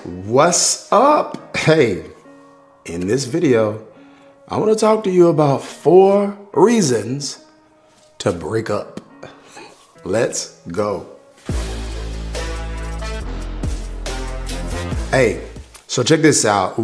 What's up? Hey, in this video, I want to talk to you about 4 reasons to break up. Let's go. Hey, so check this out.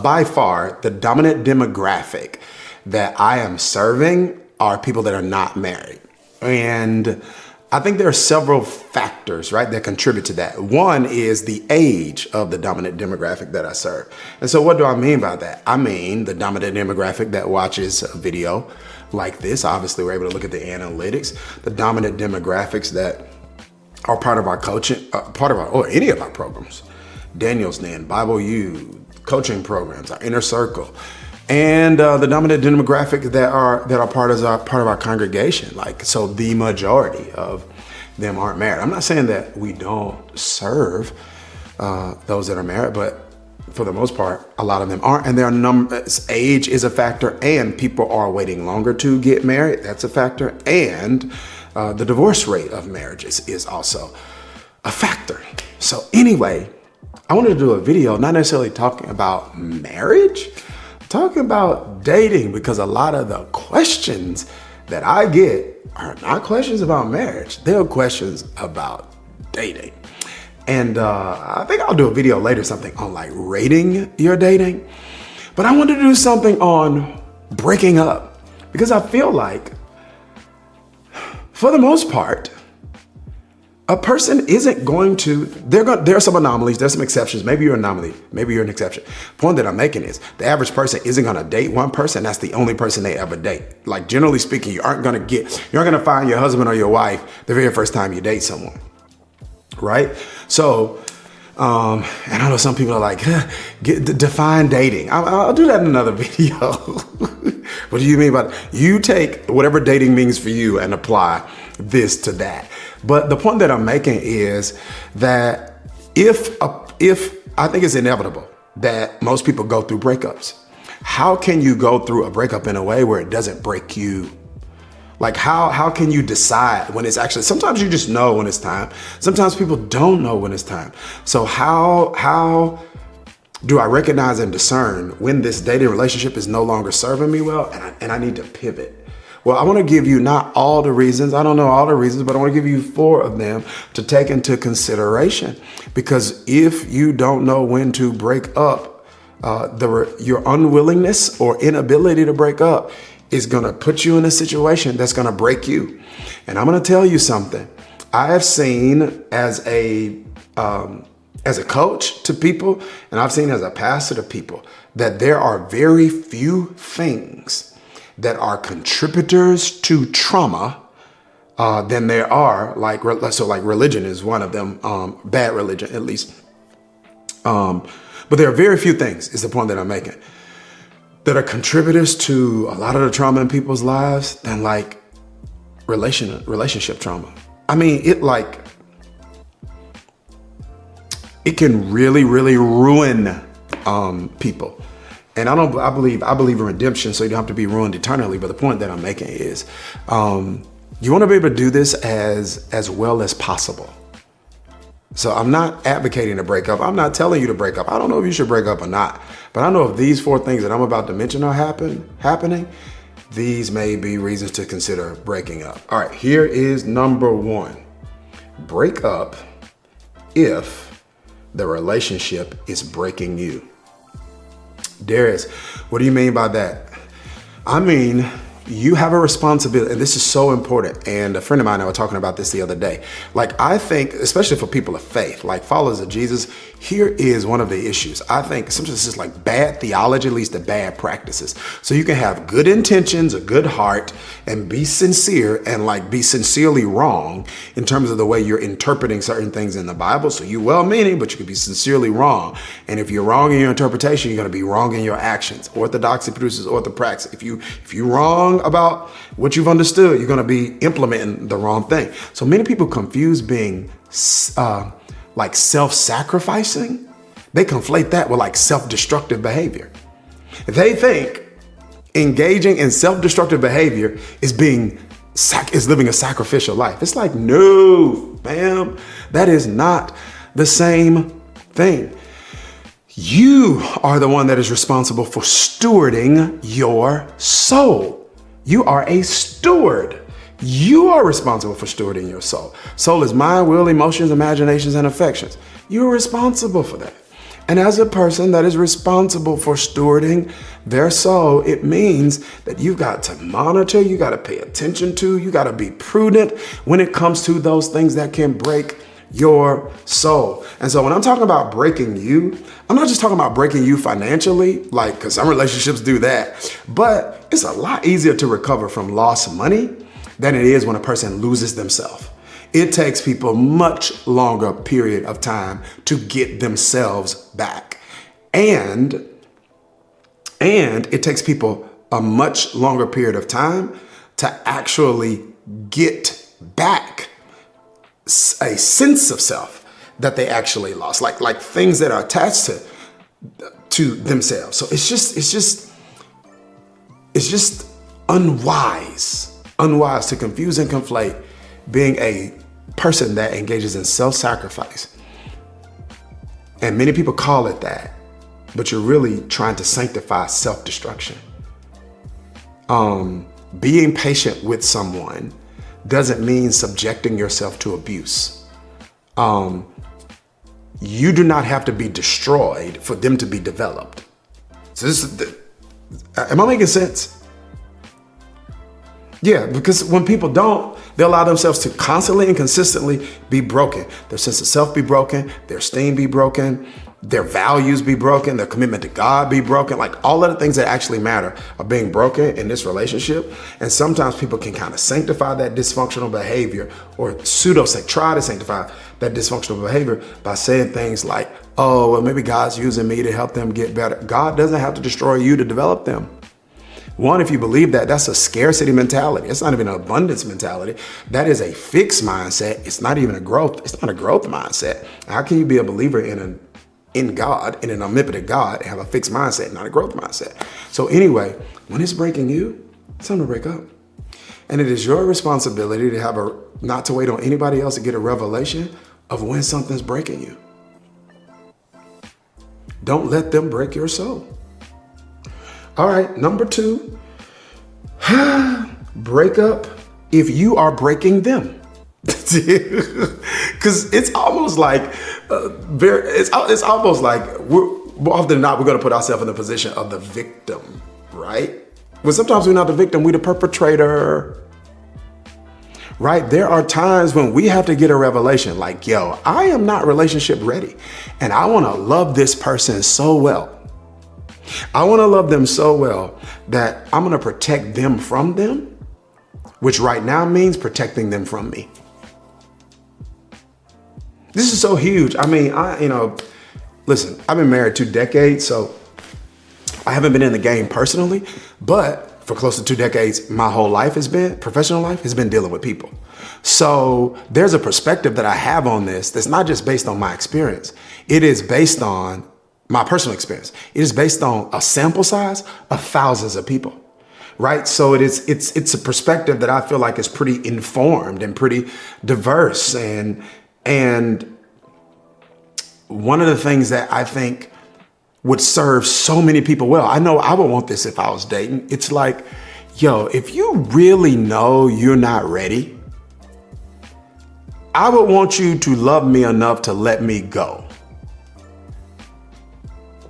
By far, the dominant demographic that I am serving are people that are not married. And I think there are several factors, right, that contribute to that. One is the age of the dominant demographic that I serve. And so what do I mean by that? I mean the dominant demographic that watches a video like this. Obviously, we're able to look at the analytics. The dominant demographics that are part of our coaching, or any of our programs. Daniel's Den, Bible U, coaching programs, our inner circle. And the dominant demographic that are part of our congregation. So the majority of them aren't married. I'm not saying that we don't serve those that are married, but for the most part, a lot of them aren't. And their age is a factor, and people are waiting longer to get married. That's a factor. And the divorce rate of marriages is also a factor. So anyway, I wanted to do a video, not necessarily talking about marriage, talking about dating, because a lot of the questions that I get are not questions about marriage. They're questions about dating. And I think I'll do a video later, something on rating your dating. But I wanted to do something on breaking up, because I feel like, for the most part, a person isn't going to, there are some anomalies, there's some exceptions. Maybe you're an anomaly, maybe you're an exception. The point that I'm making is the average person isn't going to date one person. That's the only person they ever date. Generally speaking, you aren't going to find your husband or your wife the very first time you date someone, right? So, and I know some people are like, define dating. I'll do that in another video. What do you mean by that? You take whatever dating means for you and apply this to that. But the point that I'm making is that if I think it's inevitable that most people go through breakups, how can you go through a breakup in a way where it doesn't break you? How can you decide when it's actually, sometimes you just know when it's time. Sometimes people don't know when it's time. So how do I recognize and discern when this dating relationship is no longer serving me well and I need to pivot? Well, I want to give you not all the reasons. I don't know all the reasons, but I want to give you 4 of them to take into consideration. Because if you don't know when to break up, your unwillingness or inability to break up is going to put you in a situation that's going to break you. And I'm going to tell you something. I have seen as a coach to people, and I've seen as a pastor to people, that there are very few things that are contributors to trauma than there are religion is one of them, bad religion at least. But there are very few things, is the point that I'm making, that are contributors to a lot of the trauma in people's lives than relationship trauma. I mean, it can really, really ruin people. And I believe in redemption, so you don't have to be ruined eternally. But the point that I'm making is, you want to be able to do this as well as possible. So I'm not advocating to break up. I'm not telling you to break up. I don't know if you should break up or not. But I know if these 4 things that I'm about to mention are happening, these may be reasons to consider breaking up. All right, here is number 1. Break up if the relationship is breaking you. Dharius, what do you mean by that? I mean, you have a responsibility, and this is so important. And a friend of mine and I were talking about this the other day. I think, especially for people of faith, followers of Jesus, here is one of the issues. I think sometimes it's just bad theology leads to bad practices. So you can have good intentions, a good heart, and be sincere and be sincerely wrong in terms of the way you're interpreting certain things in the Bible. So you're well-meaning, but you can be sincerely wrong. And if you're wrong in your interpretation, you're going to be wrong in your actions. Orthodoxy produces orthopraxy. If you're wrong about what you've understood, you're going to be implementing the wrong thing. So many people confuse being self-sacrificing. They conflate that with self-destructive behavior. They think engaging in self-destructive behavior is living a sacrificial life. It's no, ma'am, that is not the same thing. You are the one that is responsible for stewarding your soul. You are a steward. You are responsible for stewarding your soul. Soul is mind, will, emotions, imaginations, and affections. You're responsible for that. And as a person that is responsible for stewarding their soul, it means that you've got to monitor, you got to pay attention to, you got to be prudent when it comes to those things that can break your soul. And so when I'm talking about breaking you, I'm not just talking about breaking you financially, like, because some relationships do that, but it's a lot easier to recover from lost money than it is when a person loses themselves. It takes people much longer period of time to get themselves back. And it takes people a much longer period of time to actually get back a sense of self that they actually lost, like things that are attached to themselves. So it's just unwise to confuse and conflate being a person that engages in self-sacrifice. And many people call it that, but you're really trying to sanctify self-destruction. Being patient with someone doesn't mean subjecting yourself to abuse. You do not have to be destroyed for them to be developed. So am I making sense? Yeah, because when people don't, they allow themselves to constantly and consistently be broken. Their sense of self be broken, their esteem be broken, their values be broken, their commitment to God be broken. Like all of the things that actually matter are being broken in this relationship. And sometimes people can kind of sanctify that dysfunctional behavior or try to sanctify that dysfunctional behavior by saying things like, oh, well, maybe God's using me to help them get better. God doesn't have to destroy you to develop them. One, if you believe that, that's a scarcity mentality. It's not even an abundance mentality. That is a fixed mindset. It's not even a growth. It's not a growth mindset. How can you be a believer in God, in an omnipotent God, and have a fixed mindset, not a growth mindset? So anyway, when it's breaking you, it's time to break up. And it is your responsibility to not to wait on anybody else to get a revelation of when something's breaking you. Don't let them break your soul. All right, number 2, break up if you are breaking them. Because it's almost like it's almost like more often than not, we're going to put ourselves in the position of the victim, right? But sometimes we're not the victim, we're the perpetrator, right? There are times when we have to get a revelation like, yo, I am not relationship ready. And I want to love this person so well. I want to love them so well that I'm going to protect them from them, which right now means protecting them from me. This is so huge. I mean, listen, I've been married 2 decades, so I haven't been in the game personally, but for close to 2 decades, my whole life professional life has been dealing with people. So there's a perspective that I have on this that's not just based on my experience. It is based on my personal experience. It is based on a sample size of thousands of people, right? So it's a perspective that I feel like is pretty informed and pretty diverse. And one of the things that I think would serve so many people well, I know I would want this if I was dating. It's like, yo, if you really know you're not ready, I would want you to love me enough to let me go.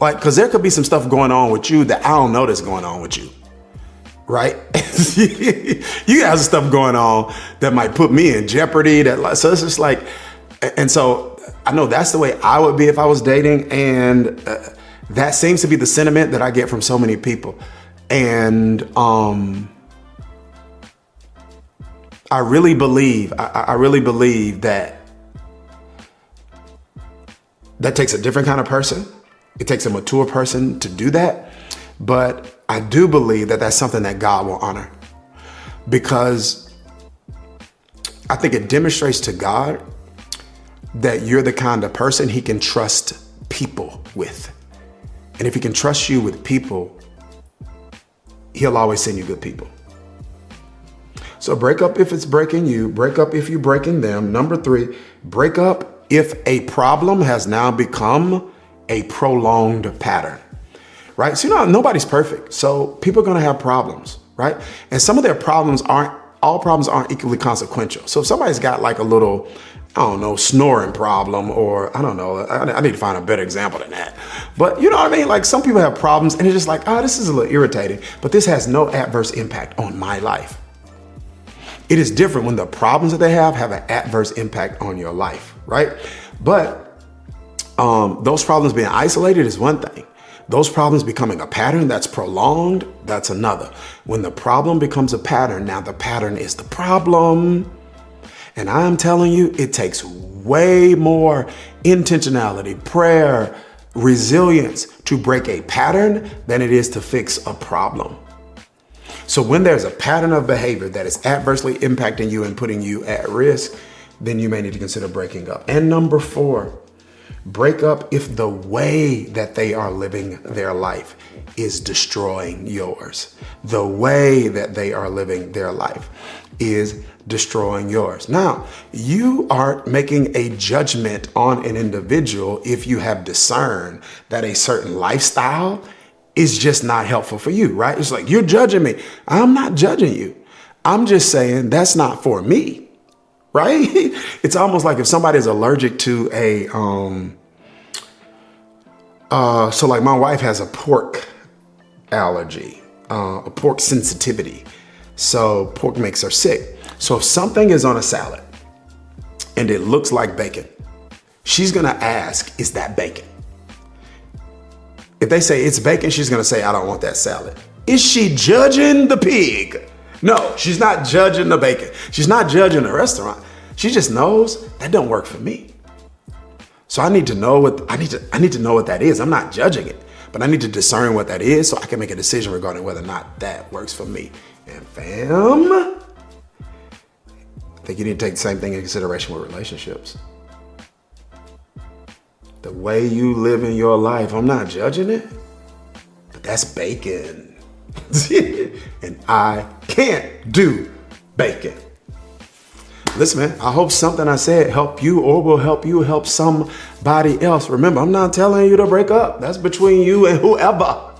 Like, because there could be some stuff going on with you that I don't know that's going on with you, right? You have stuff going on that might put me in jeopardy. So it's just like, and so I know that's the way I would be if I was dating. And that seems to be the sentiment that I get from so many people. And I really believe that takes a different kind of person. It takes a mature person to do that. But I do believe that that's something that God will honor, because I think it demonstrates to God that you're the kind of person he can trust people with. And if he can trust you with people, he'll always send you good people. So break up if it's breaking you. Break up if you're breaking them. Number 3, break up if a problem has now become a prolonged pattern, right? So, nobody's perfect. So people are going to have problems, right? And some of their problems all problems aren't equally consequential. So if somebody's got like a little, I don't know, snoring problem, or I don't know, I need to find a better example than that. But you know what I mean? Like some people have problems and it's just like, this is a little irritating, but this has no adverse impact on my life. It is different when the problems that they have an adverse impact on your life, right? But those problems being isolated is one thing. Those problems becoming a pattern that's prolonged, that's another. When the problem becomes a pattern, now the pattern is the problem. And I'm telling you, it takes way more intentionality, prayer, resilience to break a pattern than it is to fix a problem. So when there's a pattern of behavior that is adversely impacting you and putting you at risk, then you may need to consider breaking up. And number 4, break up if the way that they are living their life is destroying yours. The way that they are living their life is destroying yours. Now, you are making a judgment on an individual if you have discerned that a certain lifestyle is just not helpful for you, right? It's like, you're judging me. I'm not judging you. I'm just saying that's not for me, right? It's almost like if somebody is allergic to so like my wife has a pork allergy, a pork sensitivity. So pork makes her sick. So if something is on a salad and it looks like bacon, she's going to ask, is that bacon? If they say it's bacon, she's going to say, I don't want that salad. Is she judging the pig? No, she's not judging the bacon. She's not judging the restaurant. She just knows that don't work for me. So I need to know what I need to know what that is. I'm not judging it, but I need to discern what that is so I can make a decision regarding whether or not that works for me. And fam, I think you need to take the same thing into consideration with relationships. The way you live in your life, I'm not judging it, but that's bacon. And I can't do bacon. Listen, man, I hope something I said helped you or will help you help somebody else. Remember, I'm not telling you to break up. That's between you and whoever.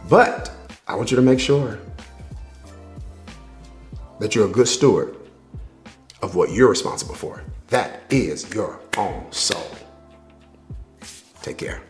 But I want you to make sure that you're a good steward of what you're responsible for. That is your own soul. Take care.